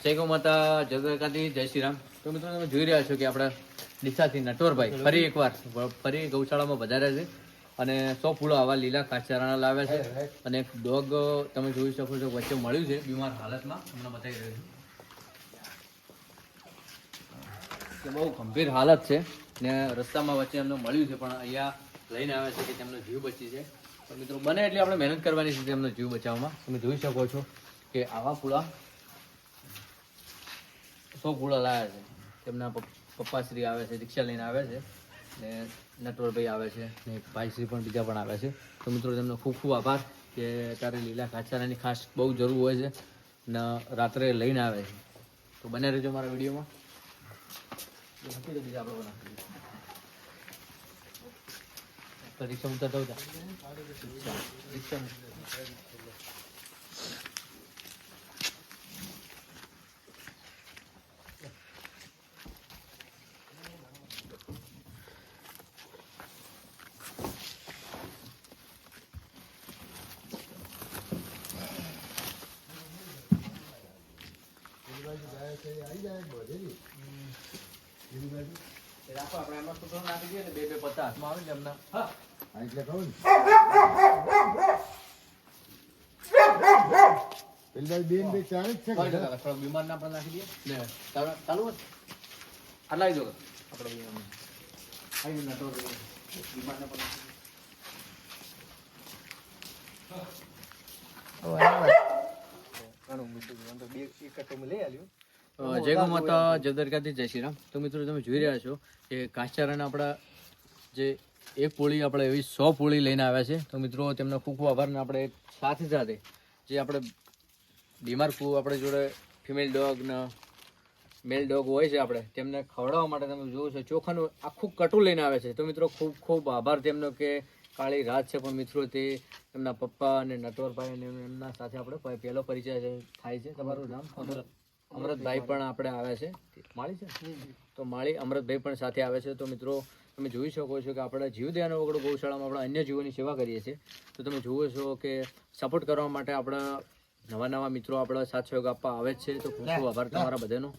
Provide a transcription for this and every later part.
જય ગૌ માતા, જય દ્વારકાધીશ, જય શ્રી રામ. તો મિત્રો તમે જોઈ રહ્યા છો કે આપણા ડીસાથી નટવરભાઈ ફરી એકવાર ફરી ગૌશાળામાં વધાર્યા છે અને 100 ફૂલો આવા લીલા કાચચારાના લાવ્યા છે અને એક ડોગ તમે જોઈ શકો છો વચ્ચે મળ્યું છે બીમાર હાલતમાં. તમને બતાવી રહ્યો છું કે બહુ ગંભીર હાલત છે ને રસ્તામાં વચ્ચે એમને મળ્યું છે, પણ અહીંયા લઈને આવે છે કે તેમનો જીવ બચી છે. તો મિત્રો બને એટલે આપણે મહેનત કરવાની છે તેમનો જીવ બચાવવામાં. તમે જોઈ શકો છો કે આવા ફૂલા 100 ફૂલા લાવ્યા છે. તેમના પપ્પાશ્રી આવે છે, રિક્ષા લઈને આવે છે ને નટવરભાઈ આવે છે ને ભાઈશ્રી પણ બીજા પણ આવે છે. તો મિત્રો તેમનો ખૂબ ખૂબ આભાર કે અત્યારે લીલા ઘાસચારાની ખાસ બહુ જરૂર હોય છે ને રાત્રે લઈને આવે છે. તો બને રહેજો મારા વિડીયોમાં. રિક્ષા ઉતરતા હતા રિક્ષા રાખો આપણે એમાં તો નાખી દઈએ ને 2-2 પત્તા હાથમાં આવે ને એમના. હા એટલે કહું ને પેલા બેન બે ચાર જ છે થોડા બીમાર ના પણ નાખી દઈએ ને ચાલુ આટલા આવી દો આપણે આવી નટો બીમાર ના પણ જય ગૌ માતા, જય દ્વારકાધીશ, જય શ્રી રામ. તો મિત્રો તમે જોઈ રહ્યા છો કે ઘાસચારાના આપણા જે એક પોળી આપણે એવી 100 પોળી લઈને આવ્યા છે. તો મિત્રો તેમનો ખૂબ ખૂબ આભાર. ને આપણે સાથે સાથે જે આપણે બીમાર આપણે જોડે ફિમેલ ડોગ ને મેલ ડોગ હોય છે આપણે તેમને ખવડાવવા માટે તમે જુઓ છો ચોખાનું આખું કટું લઈને આવે છે. તો મિત્રો ખૂબ ખૂબ આભાર તેમનો કે કાળી રાત છે પણ મિત્રો તે એમના પપ્પા અને નટવરભાઈ અને એમના સાથે આપણે પહેલો પરિચય થાય છે. તમારું નામ? અમૃતભાઈ પણ આપણે આવ્યા છે. માળી છે તો માળી અમૃતભાઈ પણ સાથે આવે છે. તો મિત્રો તમે જોઈ શકો છો કે આપણે જીવદયાનો વગડો ગૌશાળામાં આપણે અન્ય જીવોની સેવા કરીએ છીએ. તો તમે જુઓ છો કે સપોર્ટ કરવા માટે આપણા નવા મિત્રો આપણા સાથ સહયોગ આપવા આવે જ છે. તો ખૂબ ખૂબ આભાર તમારા બધાનો.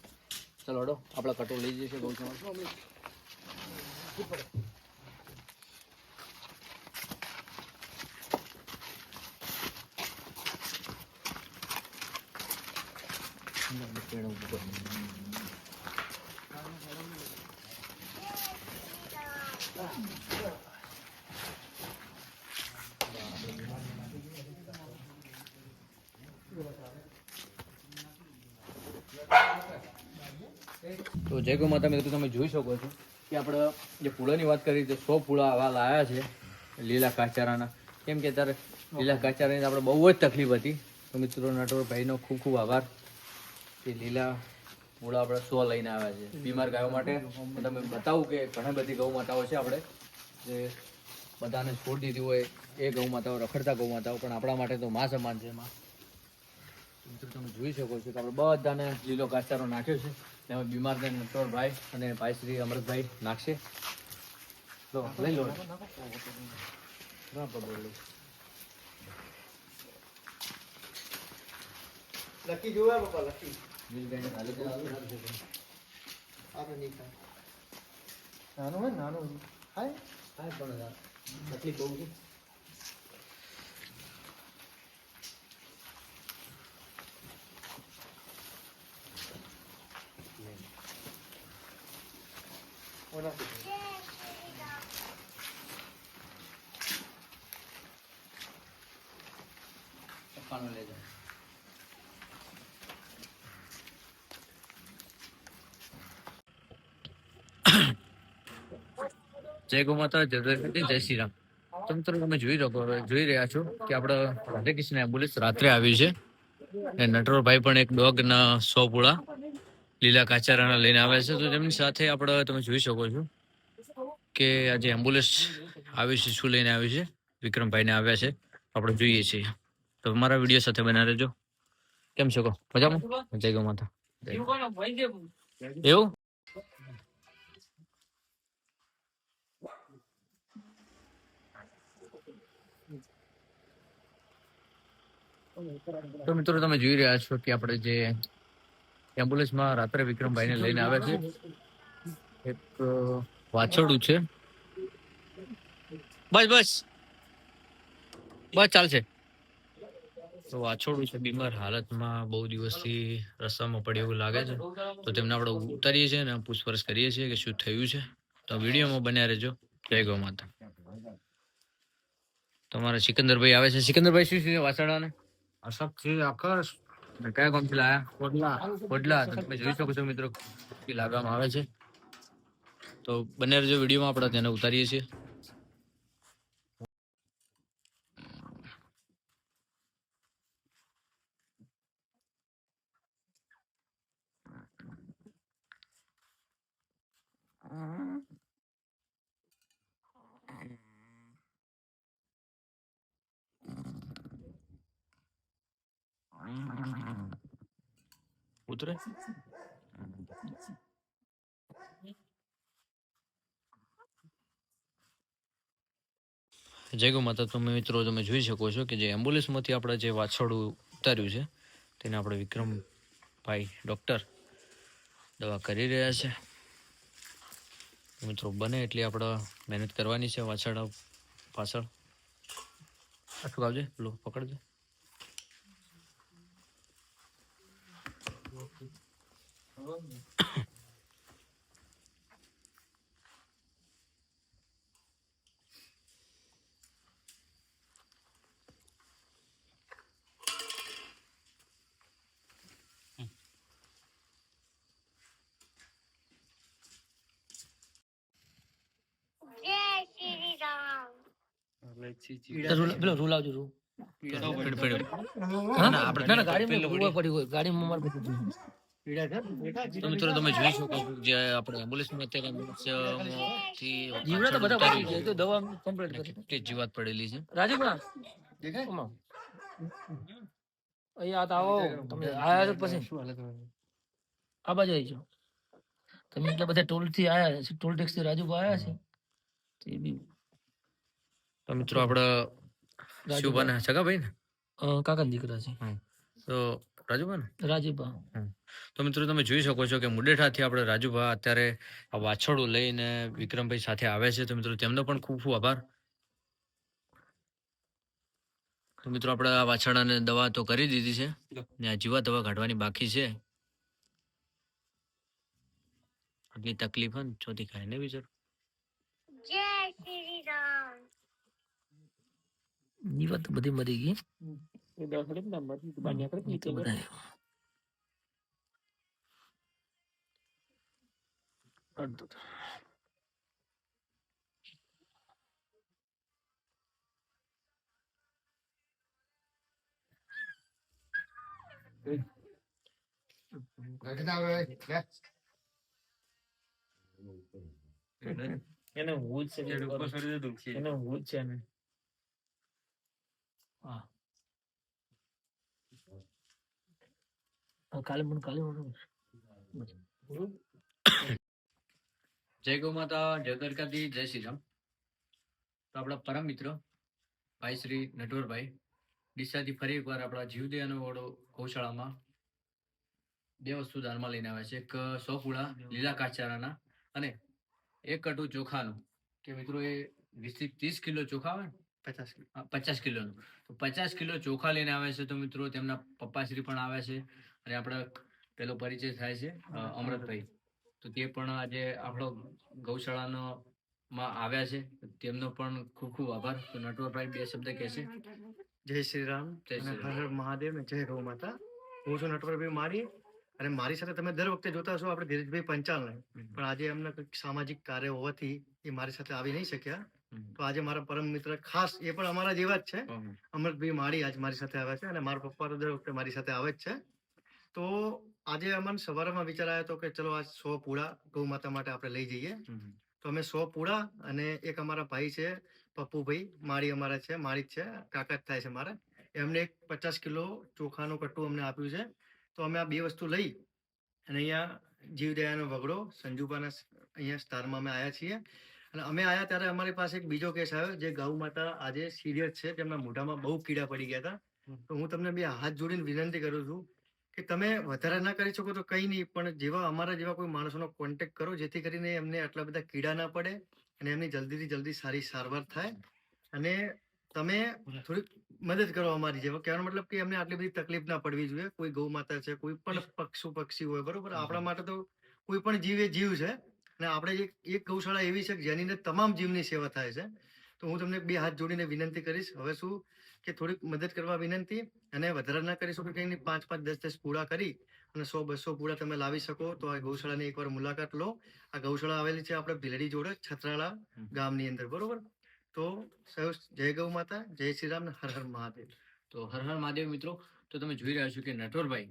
ચલો હડો આપણા કટો લઈ જઈએ છીએ ગૌશાળા. તો જય ગૌ માતા મિત્રો તમે જોઈ શકો છો કે આપણે જે ફૂલોની વાત કરી તો 100 ફૂલા આવા લાયા છે લીલા કાચચારાના. કેમ કે ત્યારે લીલા કાચચારાની આપણે બહુ જ તકલીફ હતી. તો મિત્રો નટવરભાઈનો ખૂબ ખૂબ આભાર કે લીલા ફૂલા આપણે 100 લઈને આવ્યા છે બીમાર ગાયો માટે. તમે બતાવું કે ઘણી બધી ગૌ માતાઓ છે આપણે જે બધાને છોડી દીધી હોય એ ગૌ માતાઓ રખડતા ગૌ માતાઓ, પણ આપણા માટે તો માં સમાન છે. એમાં મિત્રો તમે જોઈ શકો છો કે આપણે બધાને લીલો ઘાસચારો નાખ્યો છે. એમાં બીમારને નટવરભાઈ અને ભાઈશ્રી અમૃતભાઈ નાખશે. લો લઈ લો લકી જોવા પપ્પા લકી નાનું હોય નાનું હાય હાય પણ તકલીફ બહુ છે. જય ગૌ માતા, જય દ્વારકાધીશ, જય શ્રી રામ. તો મિત્રો તમે જોઈ રહ્યા છો કે આપણે રાધે કૃષ્ણ એમ્બ્યુલન્સ રાત્રે આવી છે ને નટવરભાઈ પણ એક ડોગ ના 100 પૂળા લીલા કાચારાના લઈને આવે છે. તો તેમની સાથે આપણે તમે જોઈ શકો છો કે આજે એમ્બ્યુલન્સ આવી છે શું લઈને આવી છે વિક્રમભાઈને આવ્યા છે આપણે જોઈએ છીએ. તો મારા વિડીયો સાથે બના રહેજો. કેમ છો? મજામાં? જય ગૌ માતા. એવું તો મિત્રો તમે જોઈ રહ્યા છો કે આપણે જે એમ્બ્યુલન્સમાં રાત્રે વિક્રમભાઈને લઈને આવે છે. એક વાછરડું છે. બસ બસ બસ ચાલશે. તો વાછરડું છે બીમાર હાલતમાં, બહુ દિવસથી રસ્તામાં પડ્યું એવું લાગે છે. તો તેમને આપણે ઉતારીએ છીએ અને પૂછપરછ કરીએ છીએ કે શું થયું છે. તો વિડીયોમાં બન્યા રહેજો. જય ગૌ માતા. તમારા સિકંદરભાઈ આવે છે. સિકંદરભાઈ શું છે વાછરડાને? અશક્તિ આકર્ષ કયા ગામથી લાયા? કોટલા વડલા. તો તમે જોઈ શકો છો મિત્રો, લાગવામાં આવે છે. તો બંને રહેજો વિડીયોમાં, આપણે તેને ઉતારીએ છીએ. ઉતરે. જય ગૌ માતા. તમે મિત્રો તમે જોઈ શકો છો કે જે એમ્બ્યુલન્સમાંથી આપણે જે વાછરડું ઉતાર્યું છે તેને આપણે વિક્રમભાઈ ડૉક્ટર દવા કરી રહ્યા છે. મિત્રો બને એટલી આપણે મહેનત કરવાની છે વાછરડા પાછળ. આટલું આવજે, પેલું પકડજે. પેલો રૂલ આવજો રૂલ. તો મિત્રો તમે જોઈ શકો છો જે આપણે એમ્બ્યુલન્સમાં જીવડા તો બધા બાકી છે, તો દવા કમ્પ્લીટ કરી. તે જીવાત પડેલી છે. રાજુભાઈ અહીંયા તો આવો, તમે આયા છો પછી આ બાજુ આવી જાઓ. તમે એટલા બધા ટોલ થી આયા છે, ટોલ ટેક્સ થી રાજુભાઈ આયા છે. તો એ બી તો મિત્રો આપણે શુભાના સગા ભાઈ ને કાકા દીકરા છે. તો રાજુભા ને રાજુભા. તો મિત્રો તમે જોઈ શકો છો કે મુડેઠાથી આપણે રાજુભા અત્યારે આ વાછરડું લઈને વિક્રમભાઈ સાથે આવે છે. તો મિત્રો તેમનો પણ ખૂબ ખૂબ આભાર. તો મિત્રો આપણે આ વાછરડાને દવા તો કરી દીધી છે ને આ જીવા દવા કાઢવાની બાકી છે. આટલી તકલીફ હોય ને ચોથી ખાય ને બિચારો. જીવત તો બધી મરી ગઈ. એને હું જ છે, એને હું જ છે ને. હા કાલે જય ગૌ માતા, જય દ્વારકાધીશ, જય શ્રી રામ. તો આપણા પરમ મિત્ર ભાઈ શ્રી નટવરભાઈ ડીસાથી ફરી એકવાર આપણા જીવદયાનો વાળો ગૌશાળામાં બે વસ્તુ દાનમાં લઈને આવે છે. એક 100 પૂળા લીલા કાચચારાના અને 1 કટુ ચોખાનું. કે મિત્રો એ 20 થી 30 કિલો ચોખા આવે ને 50 કિલોનું. તો 50 કિલો ચોખા લઈને આવે છે. તો મિત્રો તેમના પપ્પાશ્રી પણ આવે છે અને આપણા પેલો પરિચય થાય છે અમૃતભાઈ. તો તે પણ આજે આપણો ગૌશાળાનો માં આવ્યા છે. તેમનો પણ ખૂબ ખૂબ આભાર. તો નટવરભાઈ 2 શબ્દ કહેશે. જય શ્રી રામ, જય હર હર મહાદેવ ને જય ગૌ માતા. હું છું નટવરભાઈ મારી, અને મારી સાથે તમે દર વખતે જોતા હશો આપણે ધીરજભાઈ પંચાલને, પણ આજે એમના કંઈક સામાજિક કાર્ય હોવાથી એ મારી સાથે આવી નહીં શક્યા. તો આજે મારા પરમ મિત્ર ખાસ એ પણ અમારા જેવા જ છે, અમૃતભાઈ માળી આજ મારી સાથે આવ્યા છે. અને મારા પપ્પા તો દર વખતે મારી સાથે આવે જ છે. તો આજે અમને સવારમાં વિચાર આવ્યો હતો કે ચલો આ 100 પૂળા ગૌ માતા માટે આપણે લઈ જઈએ. તો અમે 100 પૂળા અને એક અમારા ભાઈ છે પપ્પુભાઈ માળી, અમારા છે માળી જ છે, કાકા જ થાય છે મારે, એમને એક 50 કિલો ચોખાનું કટ્ટું અમને આપ્યું છે. તો અમે આ 2 વસ્તુ લઈ અને અહીંયા જીવદયાનો વગડો સંજુબાના અહીંયા સ્ટારમાં અમે આવ્યા છીએ. અને અમે આવ્યા ત્યારે અમારી પાસે એક બીજો કેસ આવ્યો, જે ગૌ માતા આજે સિરિયસ છે, તેમના મોઢામાં બહુ કીડા પડી ગયા હતા. તો હું તમને 2 હાથ જોડીને વિનંતી કરું છું કે તમે વધારે ના કરી શકો તો કંઈ નહીં, પણ જેવા અમારા જેવા કોઈ માણસોનો કોન્ટેક્ટ કરો જેથી કરીને એમને આટલા બધા કીડા ના પડે અને એમની જલ્દીથી જલ્દી સારી સારવાર થાય. અને તમે થોડીક મદદ કરો અમારી જેવા. કહેવાનો મતલબ કે એમને આટલી બધી તકલીફ ના પડવી જોઈએ. કોઈ ગૌ માતા છે, કોઈ પણ પક્ષી હોય, બરોબર, આપણા માટે તો કોઈ પણ જીવ એ જીવ છે. અને આપણે એક ગૌશાળા એવી છે કે જેની અંદર તમામ જીવની સેવા થાય છે. તો હું તમને 2 હાથ જોડીને વિનંતી કરીશ હવે શું કે થોડીક મદદ કરવા વિનંતી. અને વધારે ના કરી શકો કંઈ નહીં, 5-5, 10-10 પૂળા કરી અને 100-200 પૂળા તમે લાવી શકો તો આ ગૌશાળાની એકવાર મુલાકાત લો. આ ગૌશાળા આવેલી છે આપણે ભીલડી જોડે છત્રાળા ગામની અંદર, બરોબર. તો સૌ જય ગૌ માતા, જય શ્રી રામ ને હર હર મહાદેવ. તો હર હર મહાદેવ મિત્રો. તો તમે જોઈ રહ્યા છો કે નટવરભાઈ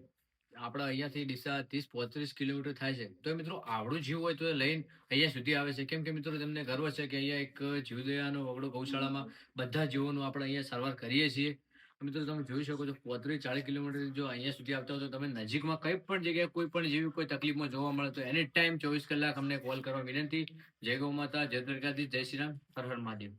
આપણા અહીંયાથી ડીસા 30-35 કિલોમીટર થાય છે. તો મિત્રો આવડું જીવ હોય તો એ લઈને અહીંયા સુધી આવે છે. કેમ કે મિત્રો તેમને ગર્વ છે કે અહીંયા એક જીવદયાનો વગડો ગૌશાળામાં બધા જીવોનું આપણે અહીંયા સારવાર કરીએ છીએ. મિત્રો તમે જોઈ શકો છો 35-40 કિલોમીટર જો અહીંયા સુધી આવતા હોય તો તમે નજીકમાં કઈ પણ જગ્યાએ કોઈ પણ જેવી કોઈ તકલીફમાં જોવા મળે તો એની ટાઈમ 24 કલાક અમને કોલ કરવા વિનંતી. જય ગૌ માતા, જય દ્વારકાધીશ, જય શ્રી રામ, હર હર મહાદેવ.